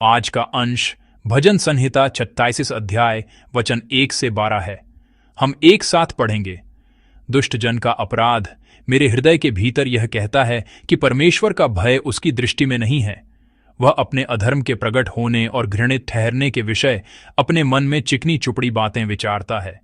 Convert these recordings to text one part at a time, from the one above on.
आज का अंश भजन संहिता 36 अध्याय वचन 1 से 12 है। हम एक साथ पढ़ेंगे। दुष्ट जन का अपराध। मेरे हृदय के भीतर यह कहता है कि परमेश्वर का भय उसकी दृष्टि में नहीं है। वह अपने अधर्म के प्रकट होने और घृणित ठहरने के विषय अपने मन में चिकनी चुपड़ी बातें विचारता है।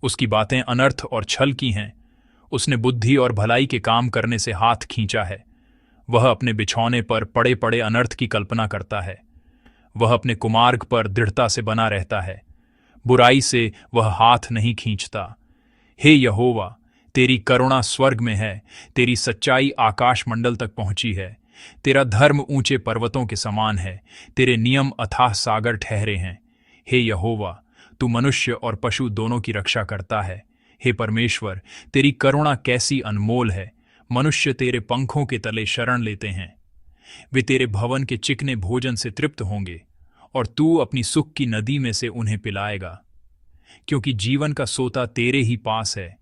उसकी बातें अनर्थ और छल की हैं। उसने बुद्धि और भलाई के काम करने से हाथ खींचा है। वह अपने बिछौने पर पड़े पड़े अनर्थ की कल्पना करता है। वह अपने कुमार्ग पर दृढ़ता से बना रहता है। बुराई से वह हाथ नहीं खींचता। हे यहोवा, तेरी करुणा स्वर्ग में है, तेरी सच्चाई आकाश मंडल तक पहुंची है। तेरा धर्म ऊंचे पर्वतों के समान है, तेरे नियम अथाह सागर ठहरे हैं। हे यहोवा, तू मनुष्य और पशु दोनों की रक्षा करता है। हे परमेश्वर, तेरी करुणा कैसी अनमोल है। मनुष्य तेरे पंखों के तले शरण लेते हैं। वे तेरे भवन के चिकने भोजन से तृप्त होंगे और तू अपनी सुख की नदी में से उन्हें पिलाएगा। क्योंकि जीवन का सोता तेरे ही पास है।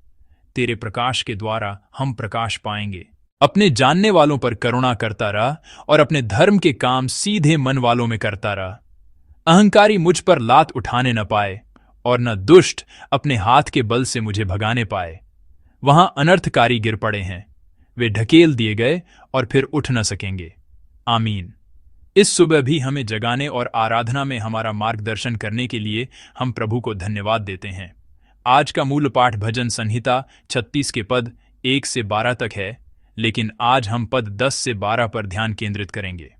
तेरे प्रकाश के द्वारा हम प्रकाश पाएंगे। अपने जानने वालों पर करुणा करता रहा और अपने धर्म के काम सीधे मन वालों में करता रहा। अहंकारी मुझ पर लात उठाने न पाए और न दुष्ट अपने हाथ के बल से मुझे भगाने पाए। वहां अनर्थकारी गिर पड़े हैं, वे ढकेल दिए गए और फिर उठ न सकेंगे। आमीन। इस सुबह भी हमें जगाने और आराधना में हमारा मार्गदर्शन करने के लिए हम प्रभु को धन्यवाद देते हैं। आज का मूल पाठ भजन संहिता 36 के पद 1 से 12 तक है, लेकिन आज हम पद 10 से 12 पर ध्यान केंद्रित करेंगे।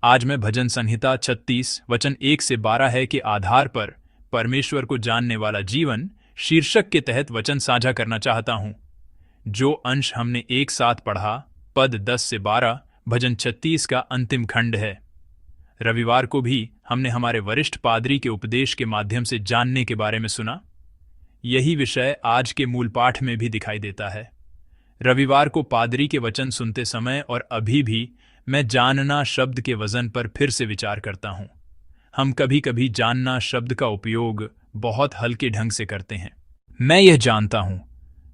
आज मैं भजन संहिता 36 वचन 1 से 12 है के आधार पर परमेश्वर को जानने वाला जीवन शीर्षक के तहत वचन साझा करना चाहता हूं। जो अंश हमने एक साथ पढ़ा, पद 10 से 12 भजन 36 का अंतिम खंड है। रविवार को भी हमने हमारे वरिष्ठ पादरी के उपदेश के माध्यम से जानने के बारे में सुना। यही विषय आज के मूल पाठ में भी दिखाई देता है। रविवार को पादरी के वचन सुनते समय और अभी भी मैं जानना शब्द के वजन पर फिर से विचार करता हूं। हम कभी कभी जानना शब्द का उपयोग बहुत हल्के ढंग से करते हैं। मैं यह जानता हूं,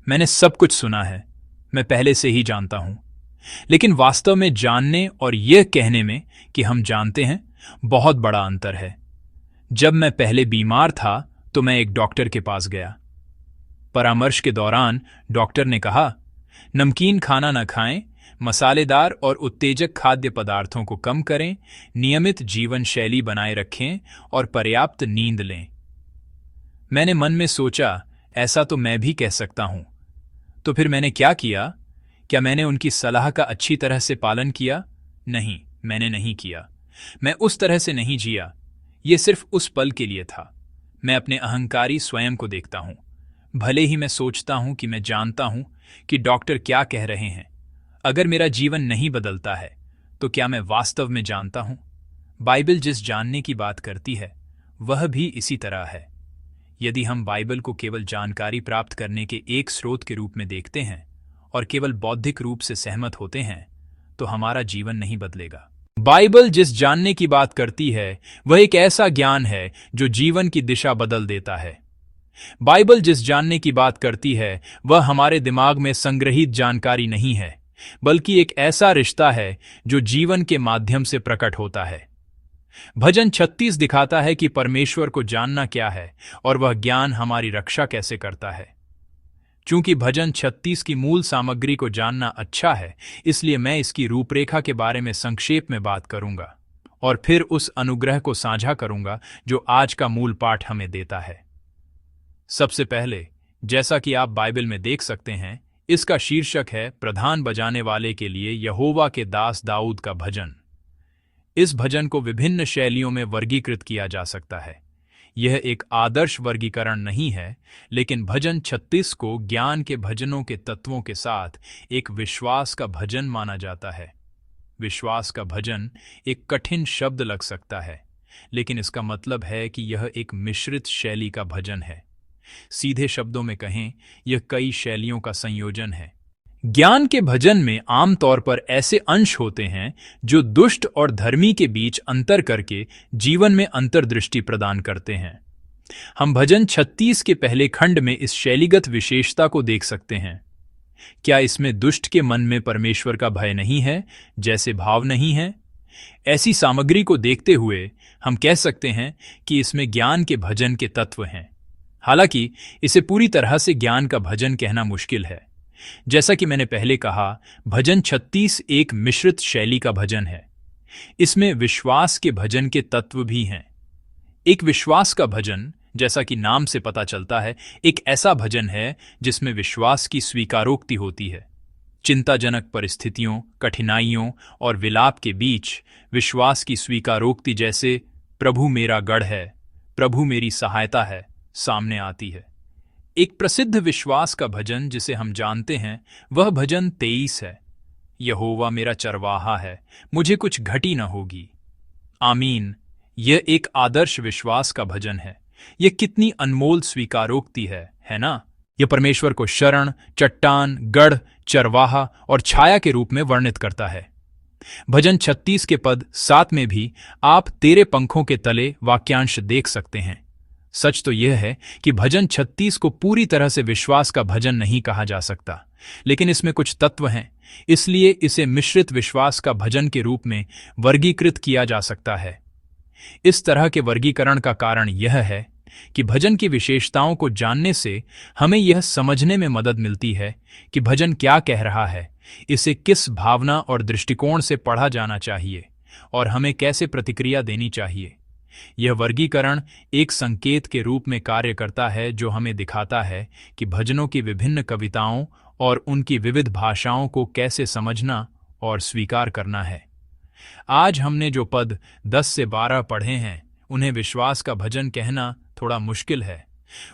मैंने सब कुछ सुना है, मैं पहले से ही जानता हूं। लेकिन वास्तव में जानने और यह कहने में कि हम जानते हैं, बहुत बड़ा अंतर है। जब मैं पहले बीमार था तो मैं एक डॉक्टर के पास गया। परामर्श के दौरान डॉक्टर ने कहा, नमकीन खाना न खाएं, मसालेदार और उत्तेजक खाद्य पदार्थों को कम करें, नियमित जीवन शैली बनाए रखें और पर्याप्त नींद लें। मैंने मन में सोचा, ऐसा तो मैं भी कह सकता हूं। तो फिर मैंने क्या किया? क्या मैंने उनकी सलाह का अच्छी तरह से पालन किया? नहीं, मैंने नहीं किया। मैं उस तरह से नहीं जिया। ये सिर्फ उस पल के लिए था। मैं अपने अहंकारी स्वयं को देखता हूं। भले ही मैं सोचता हूं कि मैं जानता हूं कि डॉक्टर क्या कह रहे हैं। अगर मेरा जीवन नहीं बदलता है तो क्या मैं वास्तव में जानता हूं? बाइबल जिस जानने की बात करती है वह भी इसी तरह है। यदि हम बाइबल को केवल जानकारी प्राप्त करने के एक स्रोत के रूप में देखते हैं और केवल बौद्धिक रूप से सहमत होते हैं तो हमारा जीवन नहीं बदलेगा। बाइबल जिस जानने की बात करती है वह एक ऐसा ज्ञान है जो जीवन की दिशा बदल देता है। बाइबल जिस जानने की बात करती है वह हमारे दिमाग में संग्रहित जानकारी नहीं है, बल्कि एक ऐसा रिश्ता है जो जीवन के माध्यम से प्रकट होता है। भजन 36 दिखाता है कि परमेश्वर को जानना क्या है और वह ज्ञान हमारी रक्षा कैसे करता है। चूंकि भजन 36 की मूल सामग्री को जानना अच्छा है, इसलिए मैं इसकी रूपरेखा के बारे में संक्षेप में बात करूंगा और फिर उस अनुग्रह को साझा करूंगा जो आज का मूल पाठ हमें देता है। सबसे पहले, जैसा कि आप बाइबल में देख सकते हैं, इसका शीर्षक है प्रधान बजाने वाले के लिए यहोवा के दास दाऊद का भजन। इस भजन को विभिन्न शैलियों में वर्गीकृत किया जा सकता है। यह एक आदर्श वर्गीकरण नहीं है, लेकिन भजन 36 को ज्ञान के भजनों के तत्वों के साथ एक विश्वास का भजन माना जाता है। विश्वास का भजन एक कठिन शब्द लग सकता है, लेकिन इसका मतलब है कि यह एक मिश्रित शैली का भजन है। सीधे शब्दों में कहें, यह कई शैलियों का संयोजन है। ज्ञान के भजन में आमतौर पर ऐसे अंश होते हैं जो दुष्ट और धर्मी के बीच अंतर करके जीवन में अंतर्दृष्टि प्रदान करते हैं। हम भजन 36 के पहले खंड में इस शैलीगत विशेषता को देख सकते हैं। क्या इसमें दुष्ट के मन में परमेश्वर का भय नहीं है, जैसे भाव नहीं है? ऐसी सामग्री को देखते हुए हम कह सकते हैं कि इसमें ज्ञान के भजन के तत्व हैं। हालांकि इसे पूरी तरह से ज्ञान का भजन कहना मुश्किल है। जैसा कि मैंने पहले कहा, भजन 36 एक मिश्रित शैली का भजन है। इसमें विश्वास के भजन के तत्व भी हैं। एक विश्वास का भजन, जैसा कि नाम से पता चलता है, एक ऐसा भजन है जिसमें विश्वास की स्वीकारोक्ति होती है। चिंताजनक परिस्थितियों, कठिनाइयों और विलाप के बीच विश्वास की स्वीकारोक्ति, जैसे प्रभु मेरा गढ़ है, प्रभु मेरी सहायता है, सामने आती है। एक प्रसिद्ध विश्वास का भजन जिसे हम जानते हैं वह भजन 23 है। यहोवा मेरा चरवाहा है, मुझे कुछ घटी न होगी। आमीन। यह एक आदर्श विश्वास का भजन है। यह कितनी अनमोल स्वीकारोक्ति है ना? यह परमेश्वर को शरण, चट्टान, गढ़, चरवाहा और छाया के रूप में वर्णित करता है। भजन 36 के पद 7 में भी आप तेरे पंखों के तले वाक्यांश देख सकते हैं। सच तो यह है कि भजन 36 को पूरी तरह से विश्वास का भजन नहीं कहा जा सकता, लेकिन इसमें कुछ तत्व हैं, इसलिए इसे मिश्रित विश्वास का भजन के रूप में वर्गीकृत किया जा सकता है। इस तरह के वर्गीकरण का कारण यह है कि भजन की विशेषताओं को जानने से हमें यह समझने में मदद मिलती है कि भजन क्या कह रहा है, इसे किस भावना और दृष्टिकोण से पढ़ा जाना चाहिए और हमें कैसे प्रतिक्रिया देनी चाहिए। यह वर्गीकरण एक संकेत के रूप में कार्य करता है जो हमें दिखाता है कि भजनों की विभिन्न कविताओं और उनकी विविध भाषाओं को कैसे समझना और स्वीकार करना है। आज हमने जो पद 10 से 12 पढ़े हैं, उन्हें विश्वास का भजन कहना थोड़ा मुश्किल है।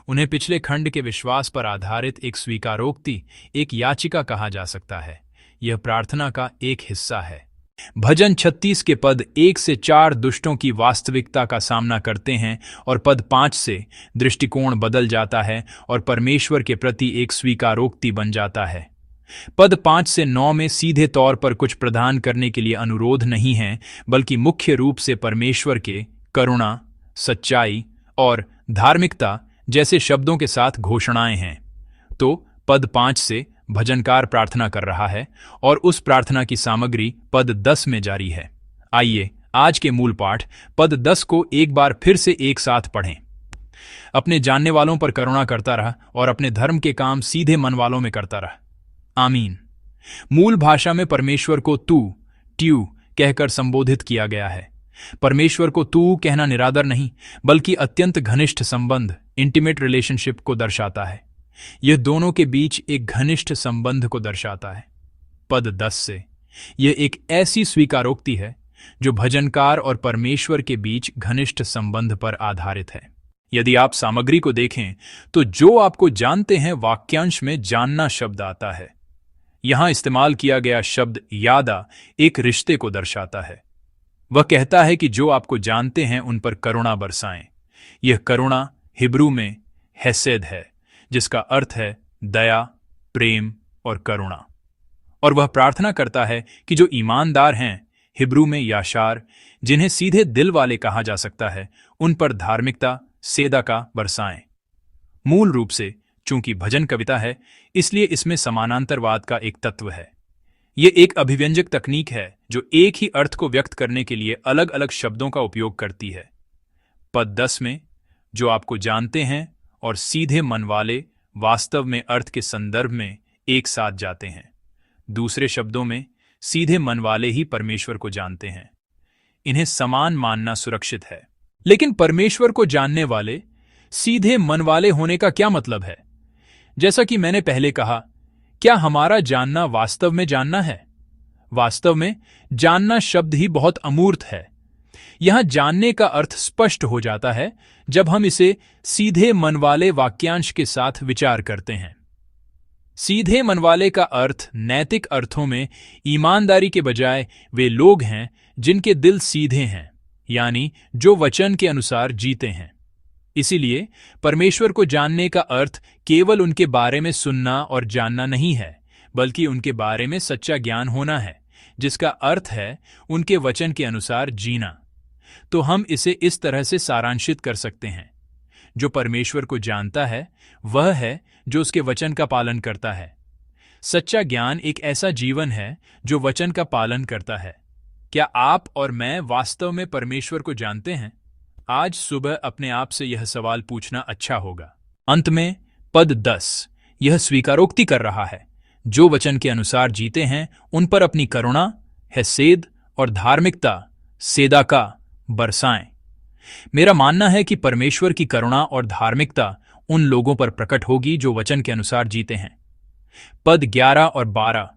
उन्हें पिछले खंड के विश्वास पर आधारित एक स्वीकारोक्ति, एक याचिका कहा जा सकता है। यह प्रार्थना का एक हिस्सा है। भजन 36 के पद 1 से 4 दुष्टों की वास्तविकता का सामना करते हैं और पद 5 से दृष्टिकोण बदल जाता है और परमेश्वर के प्रति एक स्वीकारोक्ति बन जाता है। पद 5 से 9 में सीधे तौर पर कुछ प्रदान करने के लिए अनुरोध नहीं है, बल्कि मुख्य रूप से परमेश्वर के करुणा, सच्चाई और धार्मिकता जैसे शब्दों के साथ घोषणाएं हैं। तो पद 5 से भजनकार प्रार्थना कर रहा है और उस प्रार्थना की सामग्री पद 10 में जारी है। आइए आज के मूल पाठ पद 10 को एक बार फिर से एक साथ पढ़ें। अपने जानने वालों पर करुणा करता रहा और अपने धर्म के काम सीधे मन वालों में करता रहा। आमीन। मूल भाषा में परमेश्वर को तू, ट्यू कहकर संबोधित किया गया है। परमेश्वर को तू कहना निरादर नहीं, बल्कि अत्यंत घनिष्ठ संबंध, इंटीमेट रिलेशनशिप को दर्शाता है। यह दोनों के बीच एक घनिष्ठ संबंध को दर्शाता है। पद 10 से यह एक ऐसी स्वीकारोक्ति है जो भजनकार और परमेश्वर के बीच घनिष्ठ संबंध पर आधारित है। यदि आप सामग्री को देखें तो जो आपको जानते हैं वाक्यांश में जानना शब्द आता है। यहां इस्तेमाल किया गया शब्द यादा एक रिश्ते को दर्शाता है। वह कहता है कि जो आपको जानते हैं उन पर करुणा बरसाएं। यह करुणा हिब्रू में हेसेद है, जिसका अर्थ है दया, प्रेम और करुणा। और वह प्रार्थना करता है कि जो ईमानदार हैं, हिब्रू में याशार, जिन्हें सीधे दिल वाले कहा जा सकता है, उन पर धार्मिकता, सेदा का बरसाएं। मूल रूप से चूंकि भजन कविता है, इसलिए इसमें समानांतरवाद का एक तत्व है। यह एक अभिव्यंजक तकनीक है जो एक ही अर्थ को व्यक्त करने के लिए अलग अलग शब्दों का उपयोग करती है। पद 10 में जो आपको जानते हैं और सीधे मन वाले वास्तव में अर्थ के संदर्भ में एक साथ जाते हैं। दूसरे शब्दों में सीधे मन वाले ही परमेश्वर को जानते हैं। इन्हें समान मानना सुरक्षित है। लेकिन परमेश्वर को जानने वाले, सीधे मन वाले होने का क्या मतलब है? जैसा कि मैंने पहले कहा, क्या हमारा जानना वास्तव में जानना है? वास्तव में जानना शब्द ही बहुत अमूर्त है। यहां जानने का अर्थ स्पष्ट हो जाता है जब हम इसे सीधे मन वाले वाक्यांश के साथ विचार करते हैं। सीधे मन वाले का अर्थ नैतिक अर्थों में ईमानदारी के बजाय वे लोग हैं जिनके दिल सीधे हैं, यानी जो वचन के अनुसार जीते हैं। इसीलिए परमेश्वर को जानने का अर्थ केवल उनके बारे में सुनना और जानना नहीं है, बल्कि उनके बारे में सच्चा ज्ञान होना है, जिसका अर्थ है उनके वचन के अनुसार जीना। तो हम इसे इस तरह से सारांशित कर सकते हैं। जो परमेश्वर को जानता है वह है जो उसके वचन का पालन करता है। सच्चा ज्ञान एक ऐसा जीवन है जो वचन का पालन करता है। क्या आप और मैं वास्तव में परमेश्वर को जानते हैं? आज सुबह अपने आप से यह सवाल पूछना अच्छा होगा। अंत में पद 10 यह स्वीकारोक्ति कर रहा है, जो वचन के अनुसार जीते हैं उन पर अपनी करुणा, हैसेद और धार्मिकता सेदाका बरसाएं। मेरा मानना है कि परमेश्वर की करुणा और धार्मिकता उन लोगों पर प्रकट होगी जो वचन के अनुसार जीते हैं। पद 11 और 12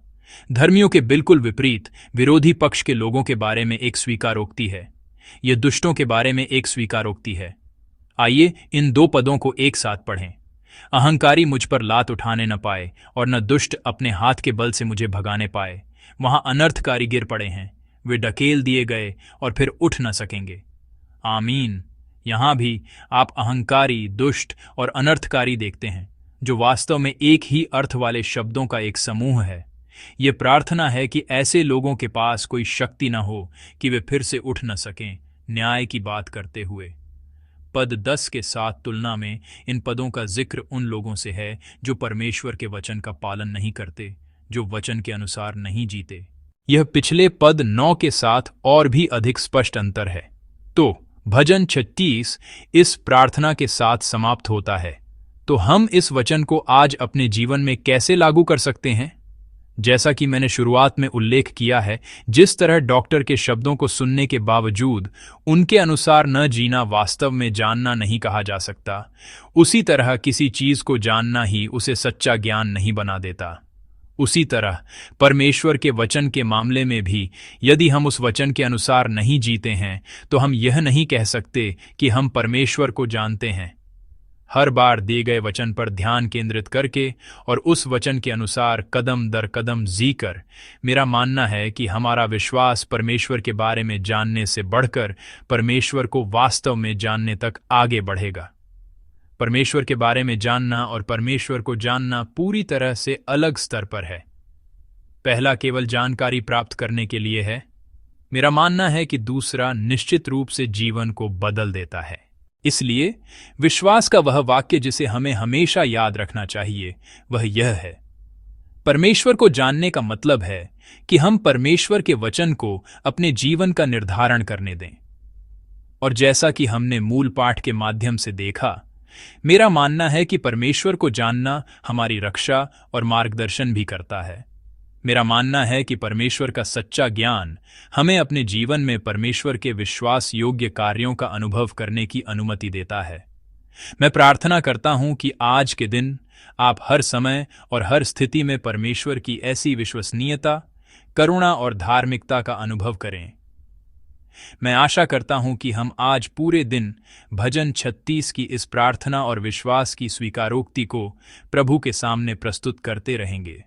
धर्मियों के बिल्कुल विपरीत विरोधी पक्ष के लोगों के बारे में एक स्वीकारोक्ति है। यह दुष्टों के बारे में एक स्वीकारोक्ति है। आइए इन दो पदों को एक साथ पढ़ें। अहंकारी मुझ पर लात उठाने न पाए और न दुष्ट अपने हाथ के बल से मुझे भगाने पाए। वहां अनर्थकारी गिर पड़े हैं, वे ढकेल दिए गए और फिर उठ न सकेंगे। आमीन। यहां भी आप अहंकारी, दुष्ट और अनर्थकारी देखते हैं, जो वास्तव में एक ही अर्थ वाले शब्दों का एक समूह है। यह प्रार्थना है कि ऐसे लोगों के पास कोई शक्ति न हो कि वे फिर से उठ न सकें न्याय की बात करते हुए। पद 10 के साथ तुलना में इन पदों का जिक्र उन लोगों से है जो परमेश्वर के वचन का पालन नहीं करते, जो वचन के अनुसार नहीं जीते। यह पिछले पद 9 के साथ और भी अधिक स्पष्ट अंतर है। तो भजन 36 इस प्रार्थना के साथ समाप्त होता है। तो हम इस वचन को आज अपने जीवन में कैसे लागू कर सकते हैं? जैसा कि मैंने शुरुआत में उल्लेख किया है, जिस तरह डॉक्टर के शब्दों को सुनने के बावजूद उनके अनुसार न जीना वास्तव में जानना नहीं कहा जा सकता, उसी तरह किसी चीज को जानना ही उसे सच्चा ज्ञान नहीं बना देता। उसी तरह परमेश्वर के वचन के मामले में भी यदि हम उस वचन के अनुसार नहीं जीते हैं तो हम यह नहीं कह सकते कि हम परमेश्वर को जानते हैं। हर बार दिए गए वचन पर ध्यान केंद्रित करके और उस वचन के अनुसार कदम दर कदम जीकर, मेरा मानना है कि हमारा विश्वास परमेश्वर के बारे में जानने से बढ़कर परमेश्वर को वास्तव में जानने तक आगे बढ़ेगा। परमेश्वर के बारे में जानना और परमेश्वर को जानना पूरी तरह से अलग स्तर पर है। पहला केवल जानकारी प्राप्त करने के लिए है। मेरा मानना है कि दूसरा निश्चित रूप से जीवन को बदल देता है। इसलिए विश्वास का वह वाक्य जिसे हमें हमेशा याद रखना चाहिए वह यह है, परमेश्वर को जानने का मतलब है कि हम परमेश्वर के वचन को अपने जीवन का निर्धारण करने दें। और जैसा कि हमने मूल पाठ के माध्यम से देखा, मेरा मानना है कि परमेश्वर को जानना हमारी रक्षा और मार्गदर्शन भी करता है। मेरा मानना है कि परमेश्वर का सच्चा ज्ञान हमें अपने जीवन में परमेश्वर के विश्वास योग्य कार्यों का अनुभव करने की अनुमति देता है। मैं प्रार्थना करता हूं कि आज के दिन आप हर समय और हर स्थिति में परमेश्वर की ऐसी विश्वसनीयता, करुणा और धार्मिकता का अनुभव करें। मैं आशा करता हूं कि हम आज पूरे दिन भजन 36 की इस प्रार्थना और विश्वास की स्वीकारोक्ति को प्रभु के सामने प्रस्तुत करते रहेंगे।